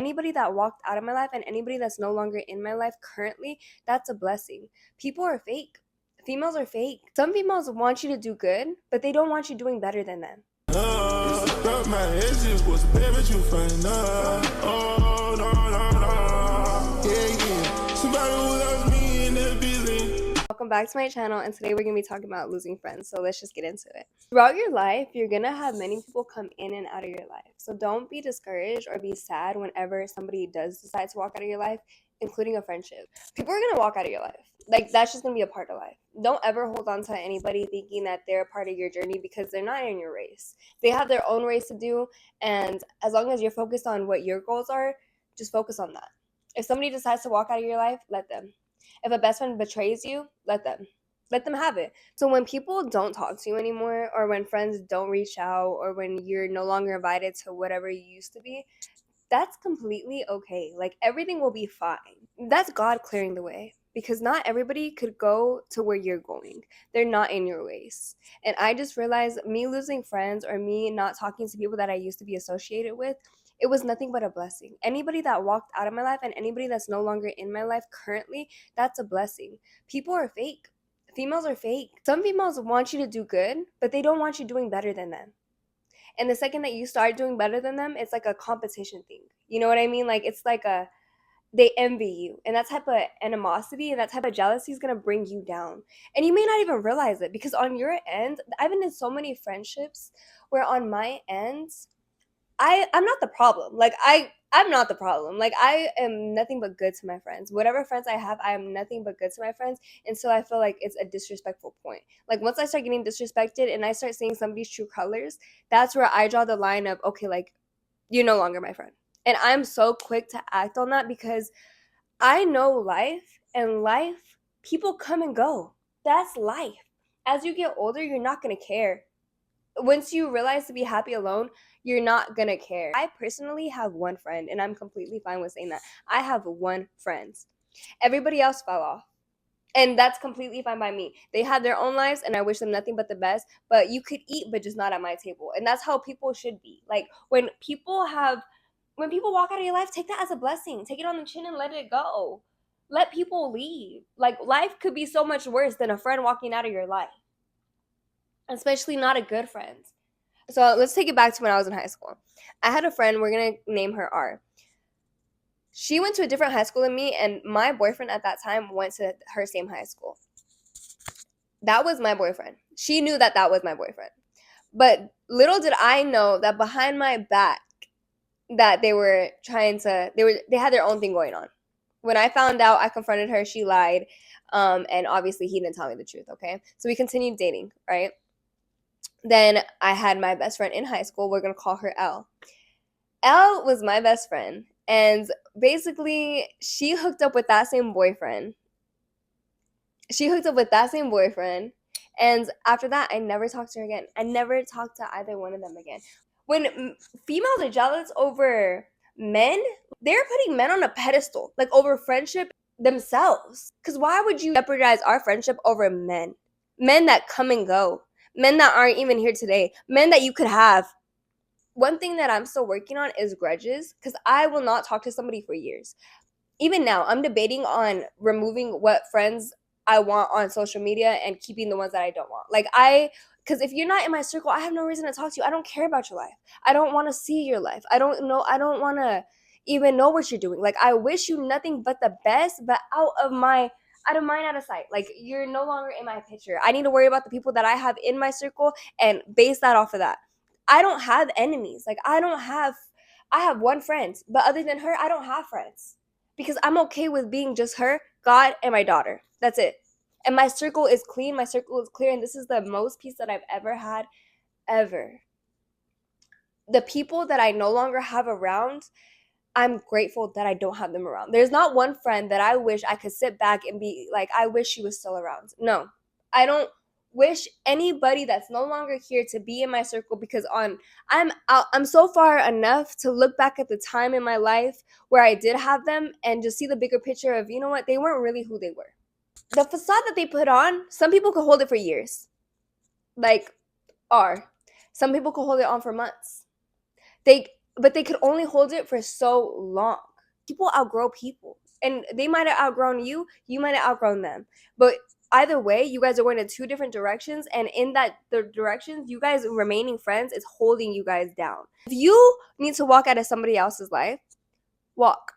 Anybody that walked out of my life and anybody that's no longer in my life currently, that's a blessing. People are fake. Females are fake. Some females want you to do good, but they don't want you doing better than them. Welcome back to my channel, and today we're going to be talking about losing friends, so let's just get into it. Throughout your life, you're going to have many people come in and out of your life, so don't be discouraged or be sad whenever somebody does decide to walk out of your life, including a friendship. People are going to walk out of your life. Like, that's just going to be a part of life. Don't ever hold on to anybody thinking that they're a part of your journey, because they're not in your race. They have their own race to do, and as long as you're focused on what your goals are, just focus on that. If somebody decides to walk out of your life, let them. If a best friend betrays you, let them have it. So when people don't talk to you anymore, or when friends don't reach out, or when you're no longer invited to whatever you used to be, that's completely okay. Like, everything will be fine. That's God clearing the way, because not everybody could go to where you're going. They're not in your ways. And I just realized, me losing friends or me not talking to people that I used to be associated with, it was nothing but a blessing. Anybody that walked out of my life and anybody that's no longer in my life currently, that's a blessing. People are fake. Females are fake. Some females want you to do good, but they don't want you doing better than them. And the second that you start doing better than them, it's like a competition thing. You know what I mean? Like, it's like they envy you. And that type of animosity and that type of jealousy is going to bring you down. And you may not even realize it, because on your end, I've been in so many friendships where on my end, I'm not the problem. Like, I'm not the problem. Like, I am nothing but good to my friends. Whatever friends I have, I am nothing but good to my friends. And so I feel like it's a disrespectful point. Like, once I start getting disrespected and I start seeing somebody's true colors, that's where I draw the line of, okay, like, you're no longer my friend. And I'm so quick to act on that, because I know life, and life, people come and go. That's life. As you get older, you're not going to care. Once you realize to be happy alone, you're not gonna care. I personally have one friend, and I'm completely fine with saying that. I have one friend. Everybody else fell off. And that's completely fine by me. They had their own lives, and I wish them nothing but the best. But you could eat, but just not at my table. And that's how people should be. Like, when people walk out of your life, take that as a blessing. Take it on the chin and let it go. Let people leave. Like, life could be so much worse than a friend walking out of your life, especially not a good friend. So let's take it back to when I was in high school. I had a friend, we're going to name her R. She went to a different high school than me, and my boyfriend at that time went to her same high school. That was my boyfriend. She knew that that was my boyfriend. But little did I know that behind my back, that they had their own thing going on. When I found out, I confronted her, she lied, and obviously he didn't tell me the truth, okay? So we continued dating, right? Then I had my best friend in high school. We're going to call her L. L was my best friend. And basically, she hooked up with that same boyfriend. And after that, I never talked to her again. I never talked to either one of them again. When females are jealous over men, they're putting men on a pedestal, like over friendship themselves. Because why would you jeopardize our friendship over men? Men that come and go. Men that aren't even here today. Men that you could have. One thing that I'm still working on is grudges, because I will not talk to somebody for years. Even now, I'm debating on removing what friends I want on social media and keeping the ones that I don't want. Because if you're not in my circle, I have no reason to talk to you. I don't care about your life. I don't want to see your life. I don't want to even know what you're doing. Like, I wish you nothing but the best, but out of mind, out of sight. Like, you're no longer in my picture. I need to worry about the people that I have in my circle and base that off of that. I don't have enemies. Like, I have one friend, but other than her, I don't have friends, because I'm okay with being just her, God, and my daughter. That's it. And my circle is clean. My circle is clear. And this is the most peace that I've ever had, ever. The people that I no longer have around, I'm grateful that I don't have them around. There's not one friend that I wish I could sit back and be like, I wish she was still around. No, I don't wish anybody that's no longer here to be in my circle, because I'm so far enough to look back at the time in my life where I did have them and just see the bigger picture of, you know what, they weren't really who they were. The facade that they put on, some people could hold it for years. Like, some people could hold it on for months. but they could only hold it for so long. People outgrow people, and they might have outgrown you. You might have outgrown them, but either way, you guys are going in two different directions, and in the directions, you guys remaining friends is holding you guys down. If you need to walk out of somebody else's life, walk.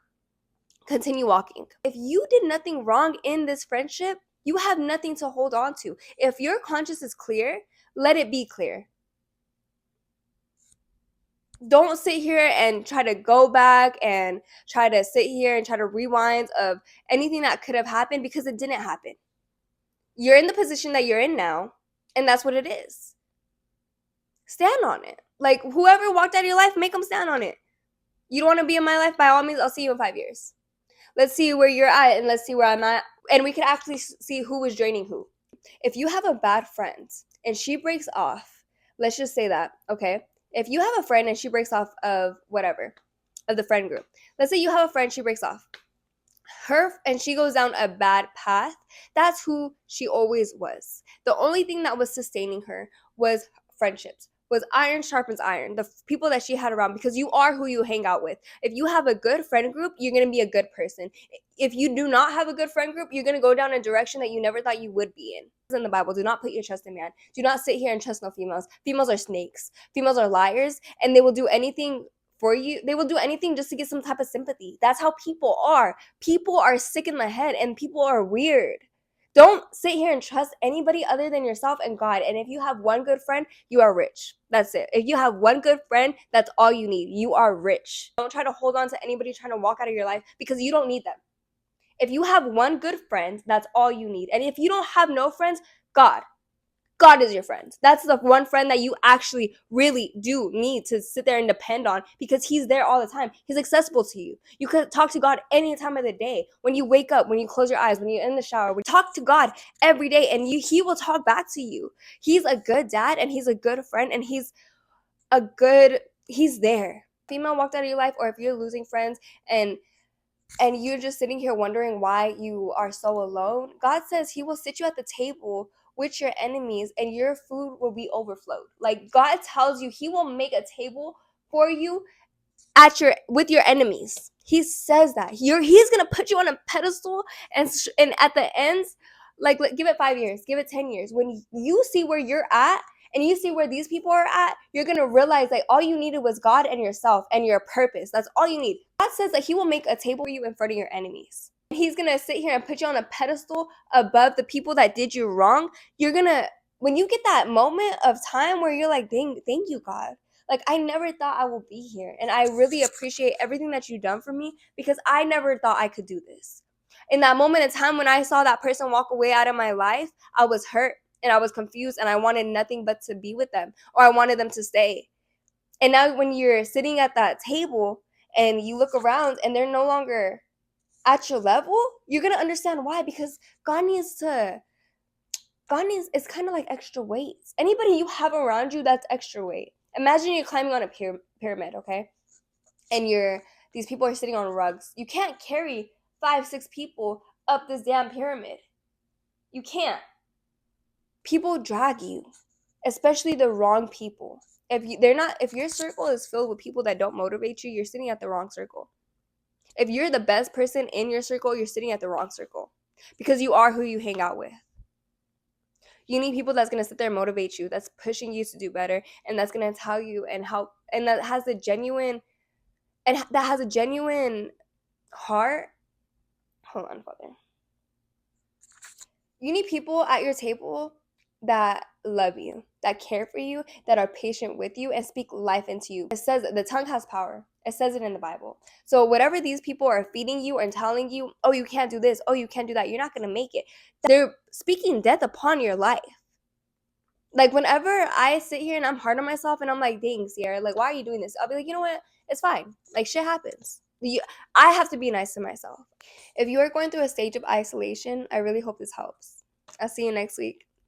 Continue walking. If you did nothing wrong in this friendship, you have nothing to hold on to. If your conscience is clear, let it be clear. Don't sit here and try to go back and try to sit here and try to rewind of anything that could have happened, because it didn't happen. You're in the position that you're in now, and that's what it is. Stand on it. Like, whoever walked out of your life, make them stand on it. You don't want to be in my life? By all means, I'll see you in 5 years. Let's see where you're at, and let's see where I'm at. And we can actually see who was draining who. If you have a bad friend and she breaks off, let's just say that, okay? If you have a friend and she breaks off of whatever, of the friend group. Let's say you have a friend, she breaks off. Her, and she goes down a bad path. That's who she always was. The only thing that was sustaining her was friendships, was iron sharpens iron, the people that she had around, because you are who you hang out with. If you have a good friend group, you're going to be a good person. If you do not have a good friend group, you're going to go down a direction that you never thought you would be in. It's in the Bible, do not put your trust in man. Do not sit here and trust no females. Females are snakes. Females are liars, and they will do anything for you. They will do anything just to get some type of sympathy. That's how people are. People are sick in the head, and people are weird. Don't sit here and trust anybody other than yourself and God. And if you have one good friend, you are rich. That's it. If you have one good friend, that's all you need. You are rich. Don't try to hold on to anybody trying to walk out of your life, because you don't need them. If you have one good friend, that's all you need. And if you don't have no friends, God is your friend. That's the one friend that you actually really do need to sit there and depend on, because he's there all the time. He's accessible to you. You can talk to God any time of the day. When you wake up, when you close your eyes, when you're in the shower, talk to God every day, and he will talk back to you. He's a good dad, and he's a good friend, and he's there. Female walked out of your life, or if you're losing friends and you're just sitting here wondering why you are so alone, God says he will sit you at the table with your enemies, and your food will be overflowed. Like, God tells you he will make a table for you with your enemies. He says that he's gonna put you on a pedestal, and at the end, like, give it 5 years, give it 10 years, when you see where you're at and you see where these people are at, you're gonna realize that all you needed was God and yourself and your purpose. That's all you need. God says that he will make a table for you in front of your enemies. He's gonna sit here and put you on a pedestal above the people that did you wrong. When you get that moment of time where you're like, thank you, God. Like, I never thought I would be here, and I really appreciate everything that you've done for me, because I never thought I could do this. In that moment in time when I saw that person walk away out of my life, I was hurt, and I was confused, and I wanted nothing but to be with them, or I wanted them to stay. And now when you're sitting at that table and you look around and they're no longer at your level, you're going to understand why, because it's kind of like extra weights. Anybody you have around you that's extra weight. Imagine you're climbing on a pyramid, okay? And these people are sitting on rugs. You can't carry 5-6 people up this damn pyramid. You can't. People drag you, especially the wrong people. If your circle is filled with people that don't motivate you, you're sitting at the wrong circle. If you're the best person in your circle, you're sitting at the wrong circle, because you are who you hang out with. You need people that's going to sit there and motivate you, that's pushing you to do better, and that's going to tell you and help, and that has a genuine heart. Hold on, Father. You need people at your table that love you, that care for you, that are patient with you, and speak life into you. It says the tongue has power. It says it in the Bible. So whatever these people are feeding you and telling you, oh, you can't do this, oh, you can't do that, you're not going to make it. They're speaking death upon your life. Like, whenever I sit here and I'm hard on myself and I'm like, dang, Sierra, like, why are you doing this? I'll be like, you know what? It's fine. Like, shit happens. I have to be nice to myself. If you are going through a stage of isolation, I really hope this helps. I'll see you next week.